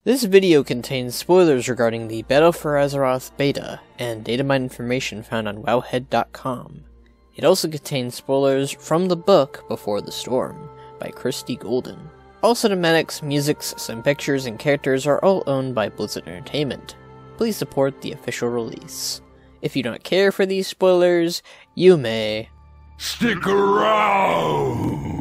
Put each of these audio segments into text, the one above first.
This video contains spoilers regarding the Battle for Azeroth beta and data mine information found on wowhead.com. It also contains spoilers from the book Before the Storm by Christy Golden. All cinematics, musics, some pictures, and characters are all owned by Blizzard Entertainment. Please support the official release. If you don't care for these spoilers, you may stick around!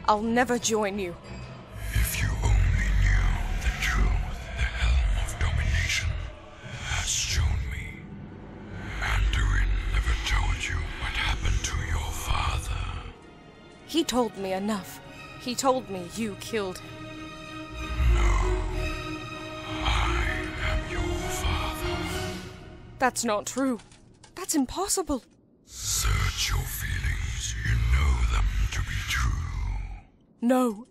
I'll never join you. If you only knew the truth, the helm of domination has shown me. Anduin never told you what happened to your father. He told me enough. He told me you killed him. No, I am your father. That's not true. That's impossible. Search your feelings. You know them to be true. No.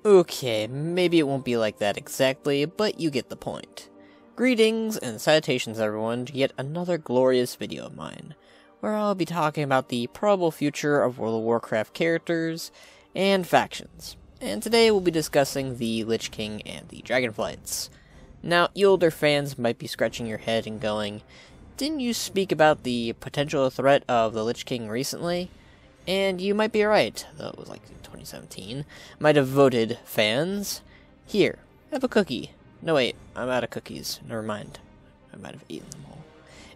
Okay, maybe it won't be like that exactly, but you get the point. Greetings and salutations everyone to yet another glorious video of mine, where I'll be talking about the probable future of World of Warcraft characters and factions. And today we'll be discussing the Lich King and the Dragonflights. Now, you older fans might be scratching your head and going, didn't you speak about the potential threat of the Lich King recently? And you might be right, though it was like 2017, might have voted fans. Here, have a cookie. No wait, I'm out of cookies. Never mind. I might have eaten them all.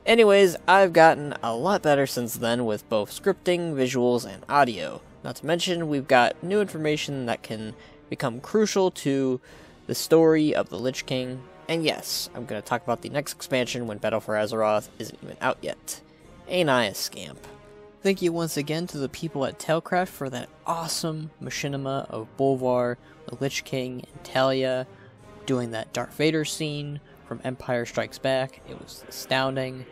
Anyways, I've gotten a lot better since then with both scripting, visuals, and audio. Not to mention, we've got new information that can become crucial to the story of the Lich King. And yes, I'm going to talk about the next expansion when Battle for Azeroth isn't even out yet. Ain't I a scamp? Thank you once again to the people at Talecraft for that awesome machinima of Bolvar, the Lich King, and Taelia doing that Darth Vader scene from Empire Strikes Back. It was astounding.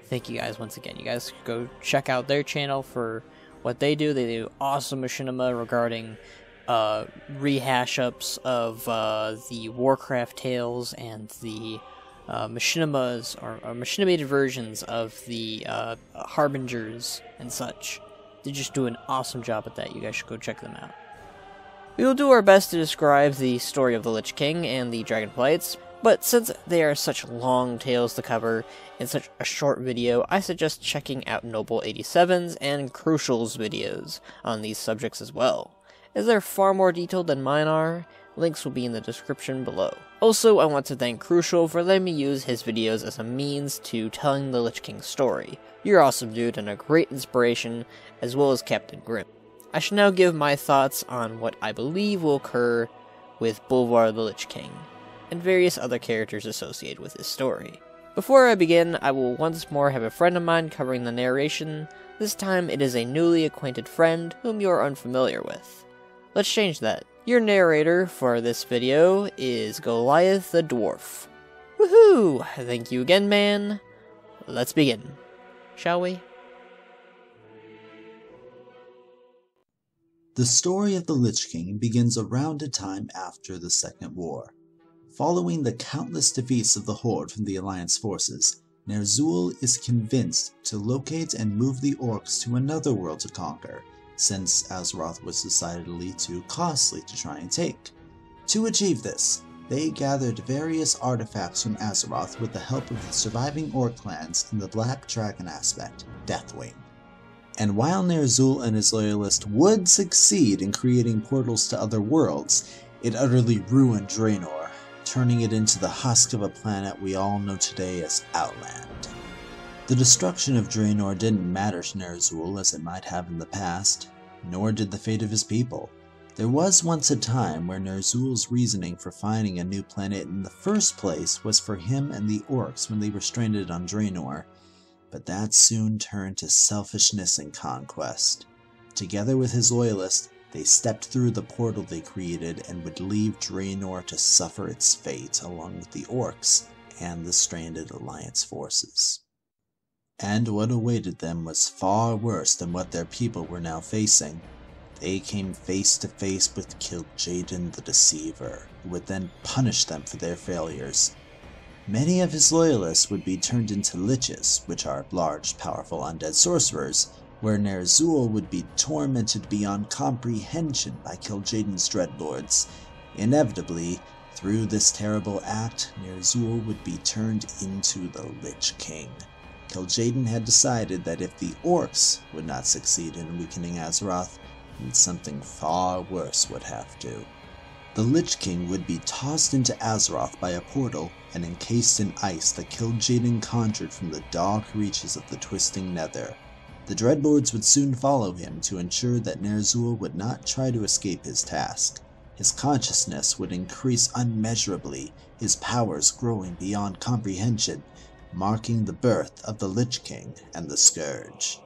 Thank you guys once again. You guys go check out their channel for what they do. They do awesome machinima regarding rehash-ups of the Warcraft tales and the machinimas or machinimated versions of the Harbingers and such. They just do an awesome job at that. You guys should go check them out. We will do our best to describe the story of the Lich King and the Dragonflights, but since they are such long tales to cover in such a short video, I suggest checking out Noble87's and Crucial's videos on these subjects as well, as they're far more detailed than mine are. Links will be in the description below. Also, I want to thank Krucial for letting me use his videos as a means to telling the Lich King story. You're awesome dude and a great inspiration, as well as Captain Grimm. I shall now give my thoughts on what I believe will occur with Bolvar the Lich King, and various other characters associated with his story. Before I begin, I will once more have a friend of mine covering the narration. This time it is a newly acquainted friend whom you are unfamiliar with. let's change that. Your narrator for this video is Goliath the Dwarf. Woohoo! Thank you again, man. Let's begin, shall we? The story of the Lich King begins around a time after the Second War. Following the countless defeats of the Horde from the Alliance forces, Ner'zhul is convinced to locate and move the orcs to another world to conquer, since Azeroth was decidedly too costly to try and take. To achieve this, they gathered various artifacts from Azeroth with the help of the surviving orc clans in the Black Dragon aspect, Deathwing. And while Ner'zhul and his loyalists would succeed in creating portals to other worlds, it utterly ruined Draenor, turning it into the husk of a planet we all know today as Outland. The destruction of Draenor didn't matter to Ner'zhul as it might have in the past, nor did the fate of his people. There was once a time where Ner'zhul's reasoning for finding a new planet in the first place was for him and the orcs when they were stranded on Draenor, but that soon turned to selfishness and conquest. Together with his loyalists, they stepped through the portal they created and would leave Draenor to suffer its fate along with the orcs and the stranded Alliance forces. And what awaited them was far worse than what their people were now facing. They came face to face with Kil'jaeden the Deceiver, who would then punish them for their failures. Many of his loyalists would be turned into liches, which are large, powerful undead sorcerers, where Ner'zhul would be tormented beyond comprehension by Kil'jaeden's dreadlords. Inevitably, through this terrible act, Ner'zhul would be turned into the Lich King. Kil'jaeden had decided that if the orcs would not succeed in weakening Azeroth, then something far worse would have to. The Lich King would be tossed into Azeroth by a portal and encased in ice that Kil'jaeden conjured from the dark reaches of the Twisting Nether. The Dreadlords would soon follow him to ensure that Ner'zhul would not try to escape his task. His consciousness would increase unmeasurably, his powers growing beyond comprehension, marking the birth of the Lich King and the Scourge.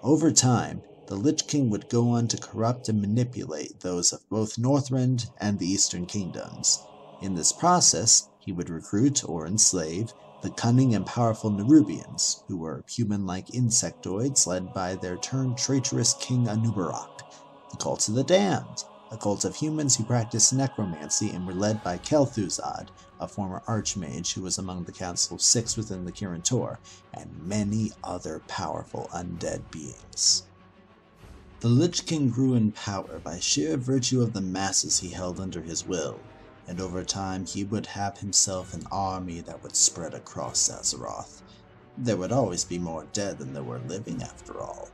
Over time, the Lich King would go on to corrupt and manipulate those of both Northrend and the Eastern Kingdoms. In this process, he would recruit or enslave the cunning and powerful Nerubians, who were human-like insectoids led by their turned-traitorous King Anub'arak. The Cult of the Damned, a cult of humans who practiced necromancy and were led by Kel'Thuzad, a former archmage who was among the Council of Six within the Kirin Tor, and many other powerful undead beings. The Lich King grew in power by sheer virtue of the masses he held under his will, and over time he would have himself an army that would spread across Azeroth. There would always be more dead than there were living after all.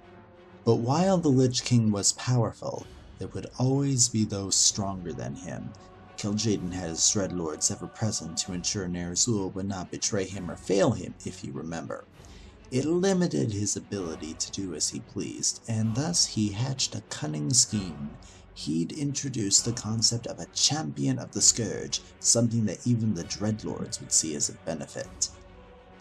But while the Lich King was powerful, there would always be those stronger than him. Kil'jaeden had his dreadlords ever present to ensure Ner'zhul would not betray him or fail him, if you remember. It limited his ability to do as he pleased, and thus he hatched a cunning scheme. He'd introduced the concept of a champion of the Scourge, something that even the Dreadlords would see as a benefit.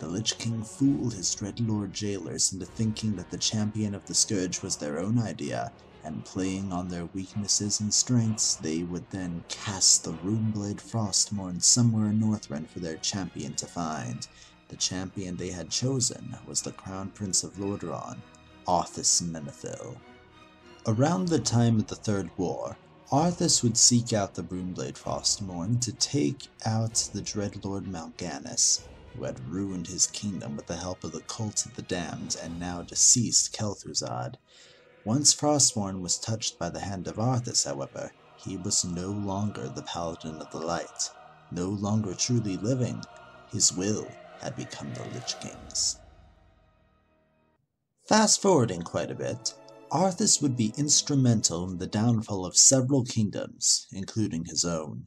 The Lich King fooled his Dreadlord jailers into thinking that the champion of the Scourge was their own idea, and playing on their weaknesses and strengths, they would then cast the Runeblade Frostmourne somewhere in Northrend for their champion to find. The champion they had chosen was the Crown Prince of Lordaeron, Arthas Menethil. Around the time of the Third War, Arthas would seek out the Runeblade Frostmourne to take out the Dreadlord Mal'Ganis, who had ruined his kingdom with the help of the Cult of the Damned and now deceased Kel'Thuzad. Once Frostmourne was touched by the hand of Arthas, however, he was no longer the Paladin of the Light, no longer truly living. His will had become the Lich King's. Fast forwarding quite a bit, Arthas would be instrumental in the downfall of several kingdoms, including his own.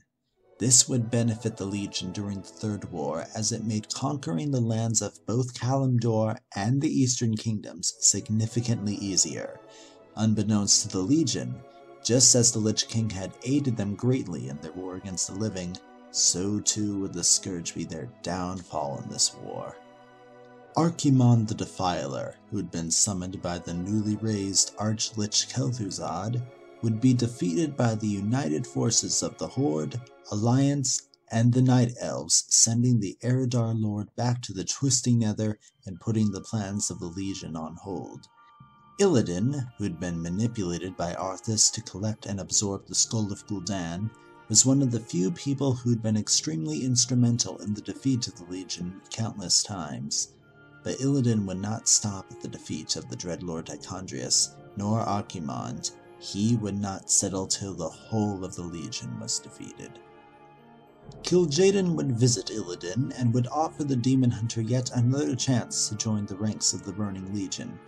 This would benefit the Legion during the Third War, as it made conquering the lands of both Kalimdor and the Eastern Kingdoms significantly easier. Unbeknownst to the Legion, just as the Lich King had aided them greatly in their war against the living, so too would the Scourge be their downfall in this war. Archimonde the Defiler, who had been summoned by the newly raised Archlich Kel'Thuzad, would be defeated by the united forces of the Horde, Alliance, and the Night Elves, sending the Eredar Lord back to the Twisting Nether and putting the plans of the Legion on hold. Illidan, who had been manipulated by Arthas to collect and absorb the Skull of Gul'dan, was one of the few people who'd been extremely instrumental in the defeat of the Legion countless times. But Illidan would not stop at the defeat of the Dreadlord Icondrius, nor Archimonde. He would not settle till the whole of the Legion was defeated. Kil'jaeden would visit Illidan and would offer the Demon Hunter yet another chance to join the ranks of the Burning Legion.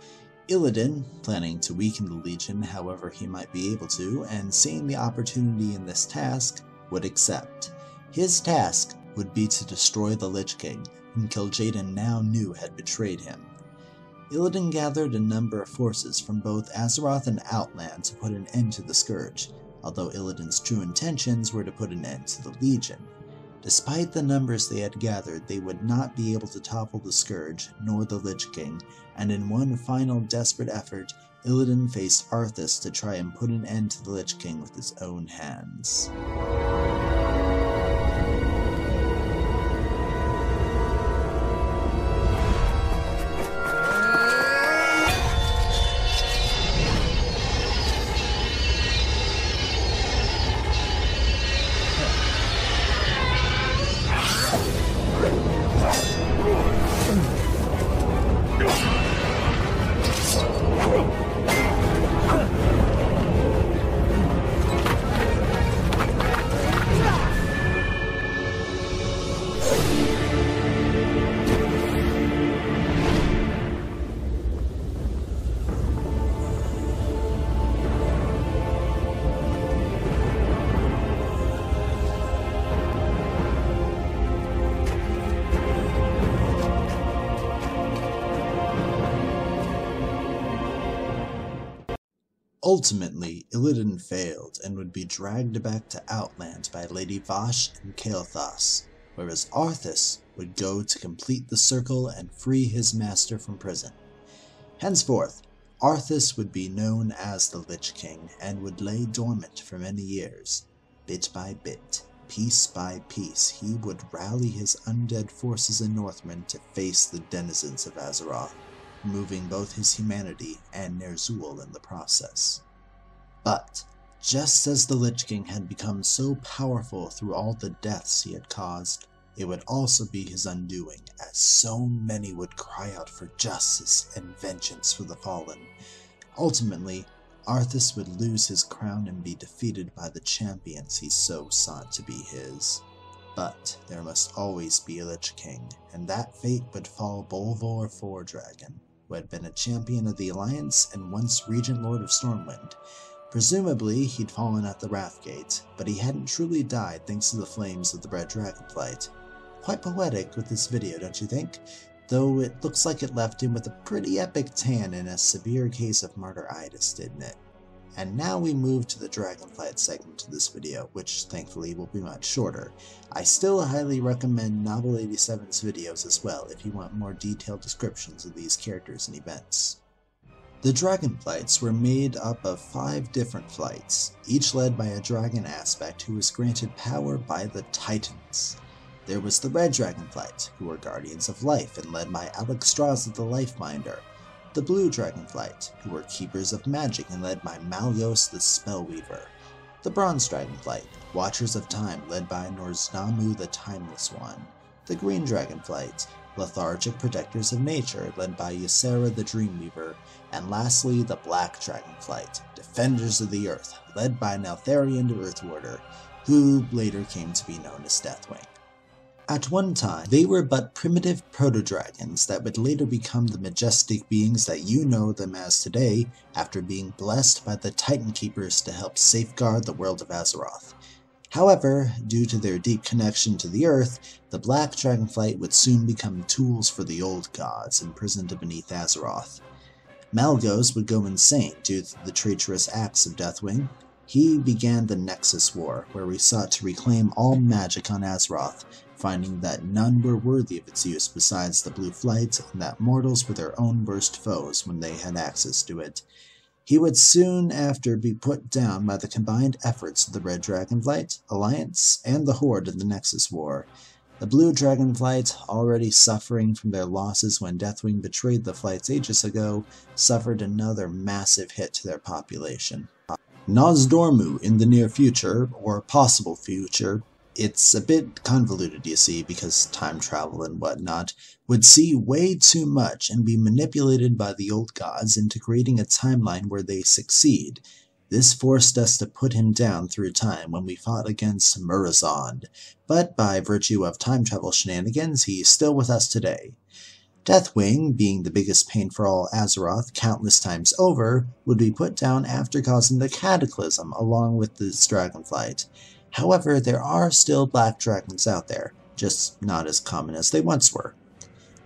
Illidan, planning to weaken the Legion however he might be able to, and seeing the opportunity in this task, would accept. His task would be to destroy the Lich King, whom Kil'jaeden now knew had betrayed him. Illidan gathered a number of forces from both Azeroth and Outland to put an end to the Scourge, although Illidan's true intentions were to put an end to the Legion. Despite the numbers they had gathered, they would not be able to topple the Scourge, nor the Lich King, and in one final desperate effort, Illidan faced Arthas to try and put an end to the Lich King with his own hands. Ultimately, Illidan failed and would be dragged back to Outland by Lady Vashj and Kael'thas, whereas Arthas would go to complete the circle and free his master from prison. Henceforth, Arthas would be known as the Lich King and would lay dormant for many years. Bit by bit, piece by piece, he would rally his undead forces in Northrend to face the denizens of Azeroth, removing both his humanity and Ner'zhul in the process. But, just as the Lich King had become so powerful through all the deaths he had caused, it would also be his undoing, as so many would cry out for justice and vengeance for the fallen. Ultimately, Arthas would lose his crown and be defeated by the champions he so sought to be his. But there must always be a Lich King, and that fate would fall Bolvar Fordragon, who had been a champion of the Alliance and once Regent Lord of Stormwind. Presumably, he'd fallen at the Wrathgate, but he hadn't truly died thanks to the flames of the Red Dragonflight. Quite poetic with this video, don't you think? Though it looks like it left him with a pretty epic tan and a severe case of martyritis, didn't it? And now we move to the Dragonflight segment of this video, which thankfully will be much shorter. I still highly recommend Novel 87's videos as well if you want more detailed descriptions of these characters and events. The Dragonflights were made up of 5 different flights, each led by a dragon aspect who was granted power by the Titans. There was the Red Dragonflight, who were guardians of life and led by Alexstrasza the Lifeminder. The Blue Dragonflight, who were keepers of magic and led by Malygos the Spellweaver. The Bronze Dragonflight, watchers of time led by Norznamu the Timeless One. The Green Dragonflight, lethargic protectors of nature led by Ysera the Dreamweaver. And lastly, the Black Dragonflight, defenders of the earth, led by Neltharion the Earthwarder, who later came to be known as Deathwing. At one time, they were but primitive proto-dragons that would later become the majestic beings that you know them as today after being blessed by the Titan Keepers to help safeguard the world of Azeroth. However, due to their deep connection to the earth, the Black Dragonflight would soon become tools for the old gods imprisoned beneath Azeroth. Malygos would go insane due to the treacherous acts of Deathwing. He began the Nexus War, where we sought to reclaim all magic on Azeroth, finding that none were worthy of its use besides the Blue Flight, and that mortals were their own worst foes when they had access to it. He would soon after be put down by the combined efforts of the Red Dragonflight, Alliance, and the Horde in the Nexus War. The Blue Dragonflight, already suffering from their losses when Deathwing betrayed the flights ages ago, suffered another massive hit to their population. Nosdormu in the near future, or possible future, it's a bit convoluted, you see, because time travel and whatnot, would see way too much and be manipulated by the old gods into creating a timeline where they succeed. This forced us to put him down through time when we fought against Murazond, but by virtue of time travel shenanigans, he's still with us today. Deathwing, being the biggest pain for all Azeroth countless times over, would be put down after causing the Cataclysm along with this Dragonflight. However, there are still black dragons out there, just not as common as they once were.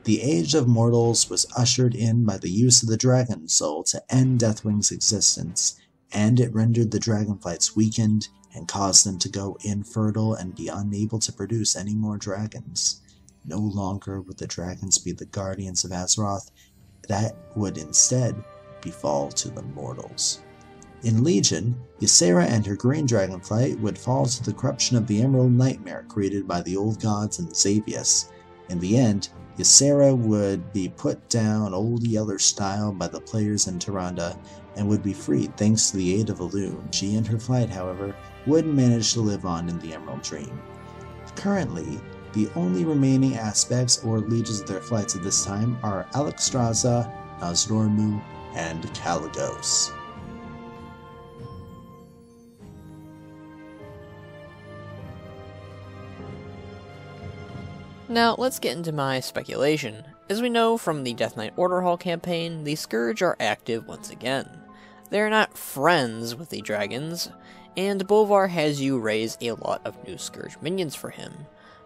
The Age of Mortals was ushered in by the use of the Dragon Soul to end Deathwing's existence, and it rendered the Dragonflights weakened and caused them to go infertile and be unable to produce any more dragons. No longer would the dragons be the guardians of Azeroth, that would instead befall to the mortals. In Legion, Ysera and her green dragonflight would fall to the corruption of the Emerald Nightmare created by the old gods and Xavius. In the end, Ysera would be put down Old Yeller style by the players in Tyrande, and would be freed thanks to the aid of Elune. She and her flight, however, would manage to live on in the Emerald Dream. Currently, the only remaining aspects or legions of their flights at this time are Alexstrasza, Nosdormu, and Kalecgos. Now, let's get into my speculation. As we know from the Death Knight Order Hall campaign, the Scourge are active once again. They are not friends with the dragons, and Bolvar has you raise a lot of new Scourge minions for him.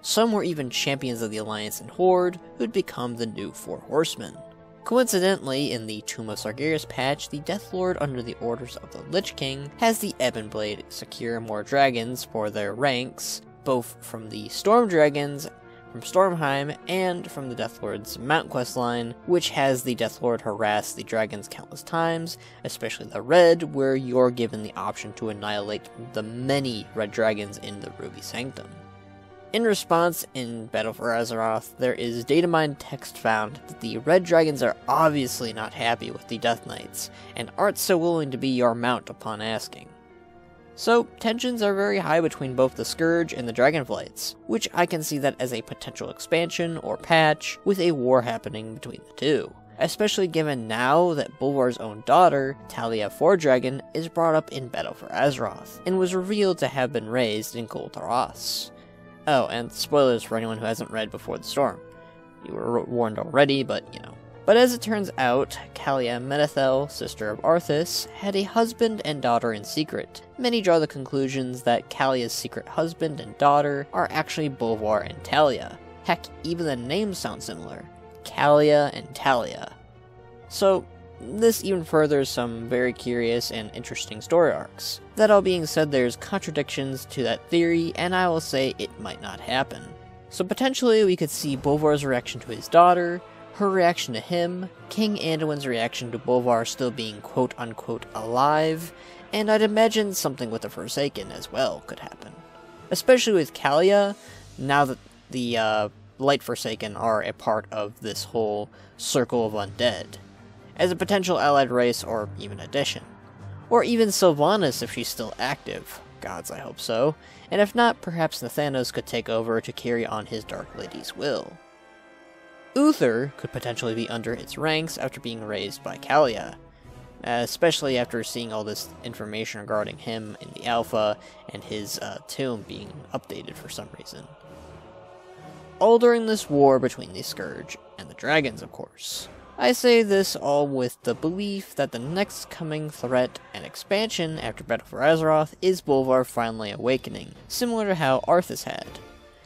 Some were even champions of the Alliance and Horde, who'd become the new Four Horsemen. Coincidentally, in the Tomb of Sargeras patch, the Deathlord under the orders of the Lich King has the Ebon Blade secure more dragons for their ranks, both from the Storm Dragons, from Stormheim, and from the Deathlord's Mount Quest line, which has the Deathlord harass the dragons countless times, especially the Red, where you're given the option to annihilate the many red dragons in the Ruby Sanctum. In response, in Battle for Azeroth, there is data mined text found that the red dragons are obviously not happy with the Death Knights, and aren't so willing to be your mount upon asking. So, tensions are very high between both the Scourge and the Dragonflights, which I can see that as a potential expansion or patch with a war happening between the two, especially given now that Bolvar's own daughter, Talia Fordragon, is brought up in Battle for Azeroth, and was revealed to have been raised in Gol Taras. Oh, and spoilers for anyone who hasn't read Before the Storm. You were warned already, but you know. But as it turns out, Kalia Menethel, sister of Arthas, had a husband and daughter in secret. Many draw the conclusions that Kalia's secret husband and daughter are actually Bolvar and Taelia. Heck, even the names sound similar. Kalia and Talia. So, this even furthers some very curious and interesting story arcs. That all being said, there's contradictions to that theory, and I will say it might not happen. So potentially we could see Bolvar's reaction to his daughter, her reaction to him, King Anduin's reaction to Bolvar still being quote-unquote alive, and I'd imagine something with the Forsaken as well could happen. Especially with Kalia, now that the Light Forsaken are a part of this whole circle of undead, as a potential allied race or even addition. Or even Sylvanas if she's still active. Gods, I hope so. And if not, perhaps Nathanos could take over to carry on his Dark Lady's will. Uther could potentially be under its ranks after being raised by Kalia, especially after seeing all this information regarding him in the alpha and his tomb being updated for some reason. All during this war between the Scourge and the dragons, of course. I say this all with the belief that the next coming threat and expansion after Battle for Azeroth is Bolvar finally awakening, similar to how Arthas had.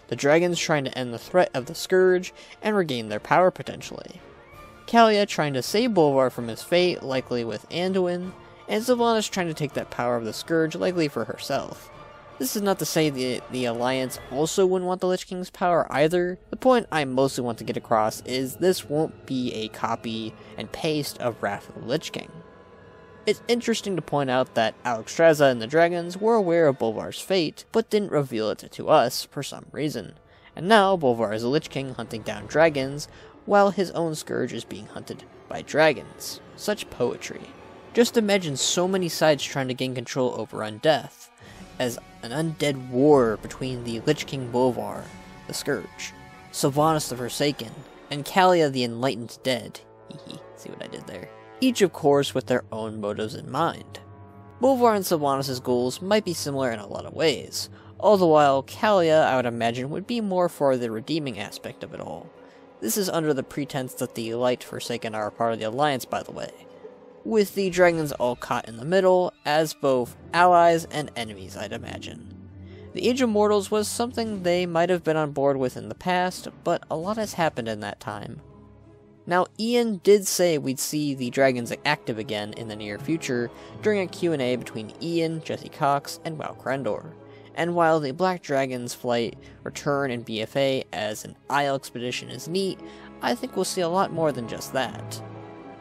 The dragons trying to end the threat of the Scourge and regain their power potentially. Kalia trying to save Bolvar from his fate, likely with Anduin, and Sylvanas trying to take that power of the Scourge, likely for herself. This is not to say the Alliance also wouldn't want the Lich King's power either. The point I mostly want to get across is this won't be a copy and paste of Wrath of the Lich King. It's interesting to point out that Alexstrasza and the dragons were aware of Bolvar's fate, but didn't reveal it to us for some reason. And now Bolvar is a Lich King hunting down dragons, while his own Scourge is being hunted by dragons. Such poetry. Just imagine so many sides trying to gain control over undeath, as an undead war between the Lich King Bolvar, the Scourge, Sylvanas the Forsaken, and Taelia the Enlightened Dead. See what I did there? Each of course with their own motives in mind. Bolvar and Sylvanas' goals might be similar in a lot of ways, all the while Taelia, I would imagine, would be more for the redeeming aspect of it all. This is under the pretense that the Light Forsaken are a part of the Alliance, by the way, with the dragons all caught in the middle, as both allies and enemies, I'd imagine. The Age of Mortals was something they might have been on board with in the past, but a lot has happened in that time. Now, Ian did say we'd see the dragons active again in the near future during a Q&A between Ian, Jesse Cox, and Wow Crendor. And while the Black Dragon's flight return in BFA as an Isle expedition is neat, I think we'll see a lot more than just that.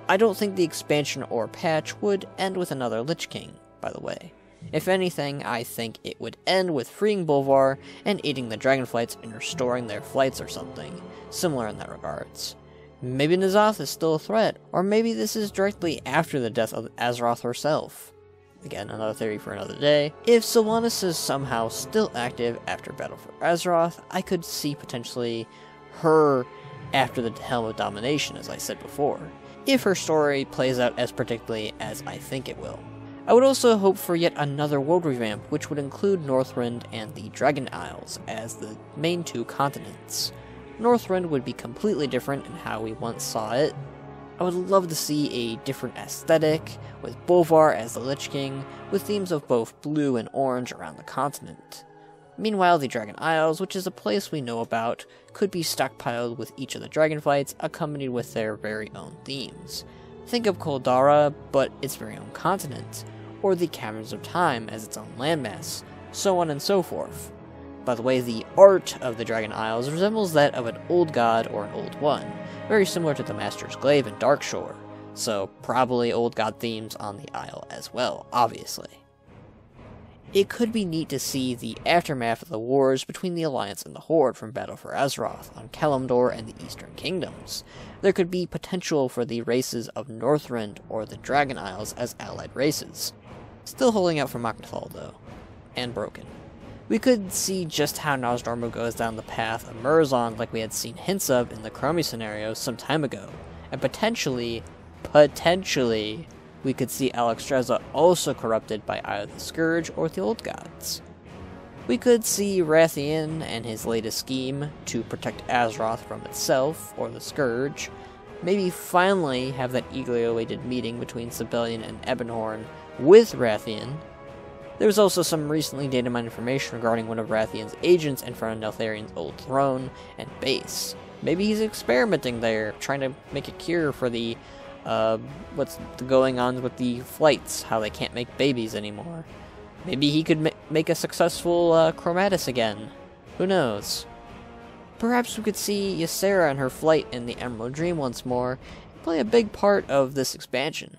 I don't think the expansion or patch would end with another Lich King, by the way. If anything, I think it would end with freeing Bolvar and aiding the Dragonflights in restoring their flights or something, similar in that regards. Maybe N'Zoth is still a threat, or maybe this is directly after the death of Azeroth herself. Again, another theory for another day. If Sylvanas is somehow still active after Battle for Azeroth, I could see potentially her after the Helm of Domination, as I said before, if her story plays out as predictably as I think it will. I would also hope for yet another world revamp, which would include Northrend and the Dragon Isles as the main two continents. Northrend would be completely different in how we once saw it. I would love to see a different aesthetic, with Bolvar as the Lich King, with themes of both blue and orange around the continent. Meanwhile, the Dragon Isles, which is a place we know about, could be stockpiled with each of the Dragonflights, accompanied with their very own themes. Think of Koldara, but its very own continent, or the Caverns of Time as its own landmass, so on and so forth. By the way, the art of the Dragon Isles resembles that of an old god or an old one, very similar to the Master's Glaive in Darkshore, so probably old god themes on the isle as well, obviously. It could be neat to see the aftermath of the wars between the Alliance and the Horde from Battle for Azeroth on Kalimdor and the Eastern Kingdoms. There could be potential for the races of Northrend or the Dragon Isles as allied races. Still holding out for Mok'Mathal though, and Broken. We could see just how Nosdormu goes down the path of Murazond like we had seen hints of in the Chromie scenario some time ago, and potentially, we could see Alexstrasza also corrupted by either the Scourge or the Old Gods. We could see Rathian and his latest scheme to protect Azeroth from itself, or the Scourge, maybe finally have that eagerly awaited meeting between Sibelian and Ebonhorn with Rathian. There's also some recently data mined information regarding one of Rathian's agents in front of Neltharian's old throne and base. Maybe he's experimenting there, trying to make a cure for the, what's going on with the flights, how they can't make babies anymore. Maybe he could make a successful Chromatus again. Who knows? Perhaps we could see Ysera and her flight in the Emerald Dream once more, play a big part of this expansion.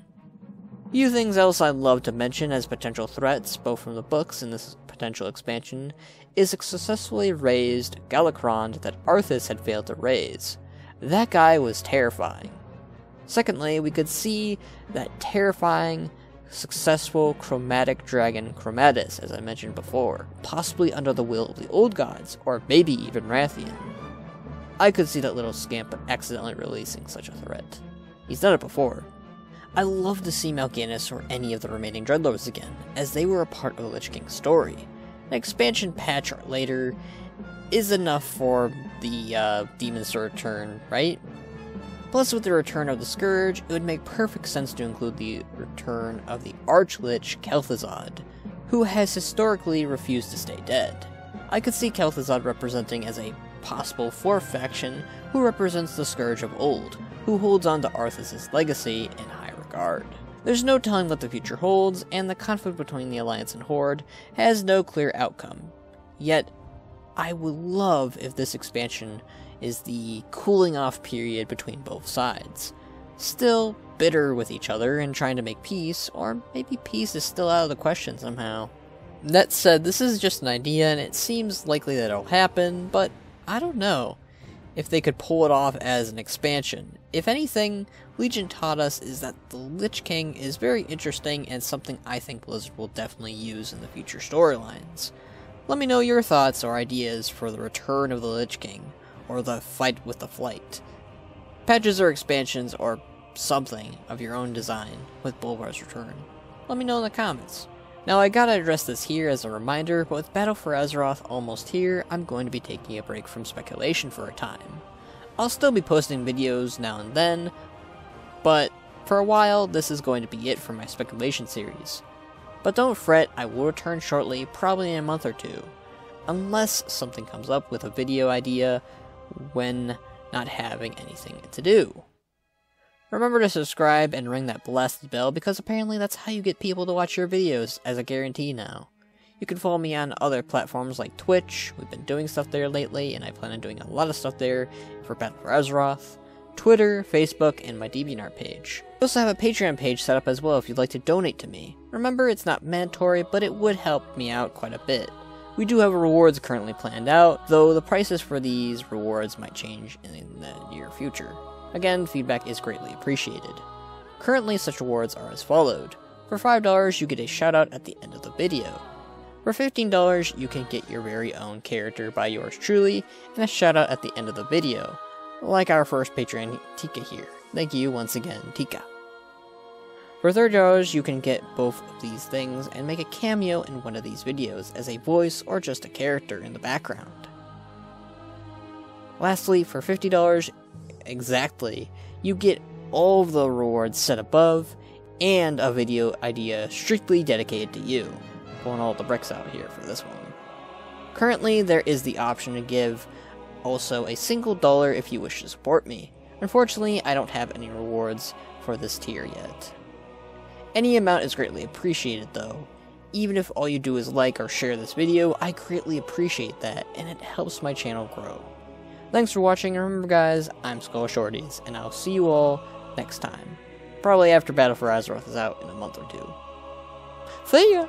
Few things else I'd love to mention as potential threats, both from the books and this potential expansion, is a successfully raised Galakrond that Arthas had failed to raise. That guy was terrifying. Secondly, we could see that terrifying, successful chromatic dragon Chromatus, as I mentioned before, possibly under the will of the Old Gods, or maybe even Rathian. I could see that little scamp accidentally releasing such a threat. He's done it before. I love to see Mal'Ganis or any of the remaining Dreadlords again, as they were a part of the Lich King's story. An expansion patch later is enough for the demons to return, right? Plus, with the return of the Scourge, it would make perfect sense to include the return of the Archlich Kel'Thuzad, who has historically refused to stay dead. I could see Kel'Thuzad representing as a possible fourth faction who represents the Scourge of old, who holds on to Arthas' legacy in high regard. There's no telling what the future holds, and the conflict between the Alliance and Horde has no clear outcome. Yet, I would love if this expansion is the cooling off period between both sides. Still, bitter with each other and trying to make peace, or maybe peace is still out of the question somehow. That said, this is just an idea and it seems likely that it'll happen, but I don't know if they could pull it off as an expansion. If anything, Legion taught us is that the Lich King is very interesting and something I think Blizzard will definitely use in the future storylines. Let me know your thoughts or ideas for the return of the Lich King, or the fight with the Flight. Patches or expansions or something of your own design with Bolvar's return. Let me know in the comments. Now I gotta address this here as a reminder, but with Battle for Azeroth almost here, I'm going to be taking a break from speculation for a time. I'll still be posting videos now and then, but for a while this is going to be it for my speculation series. But don't fret, I will return shortly, probably in a month or two, unless something comes up with a video idea when not having anything to do. Remember to subscribe and ring that blasted bell, because apparently that's how you get people to watch your videos as a guarantee now. You can follow me on other platforms like Twitch. We've been doing stuff there lately, and I plan on doing a lot of stuff there for Battle for Azeroth. Twitter, Facebook, and my DeviantArt page. I also have a Patreon page set up as well if you'd like to donate to me. Remember, it's not mandatory, but it would help me out quite a bit. We do have rewards currently planned out, though the prices for these rewards might change in the near future. Again, feedback is greatly appreciated. Currently, such rewards are as followed. For $5, you get a shoutout at the end of the video. For $15, you can get your very own character by yours truly, and a shoutout at the end of the video, like our first Patreon, Tika here. Thank you once again, Tika. For $30, you can get both of these things and make a cameo in one of these videos as a voice or just a character in the background. Lastly, for $50, exactly, you get all of the rewards set above, and a video idea strictly dedicated to you. Pulling all the bricks out here for this one. Currently, there is the option to give also a single dollar if you wish to support me. Unfortunately, I don't have any rewards for this tier yet. Any amount is greatly appreciated though. Even if all you do is like or share this video, I greatly appreciate that, and it helps my channel grow. Thanks for watching, and remember guys, I'm Skull Shorties, and I'll see you all next time. Probably after Battle for Azeroth is out in a month or two. See ya!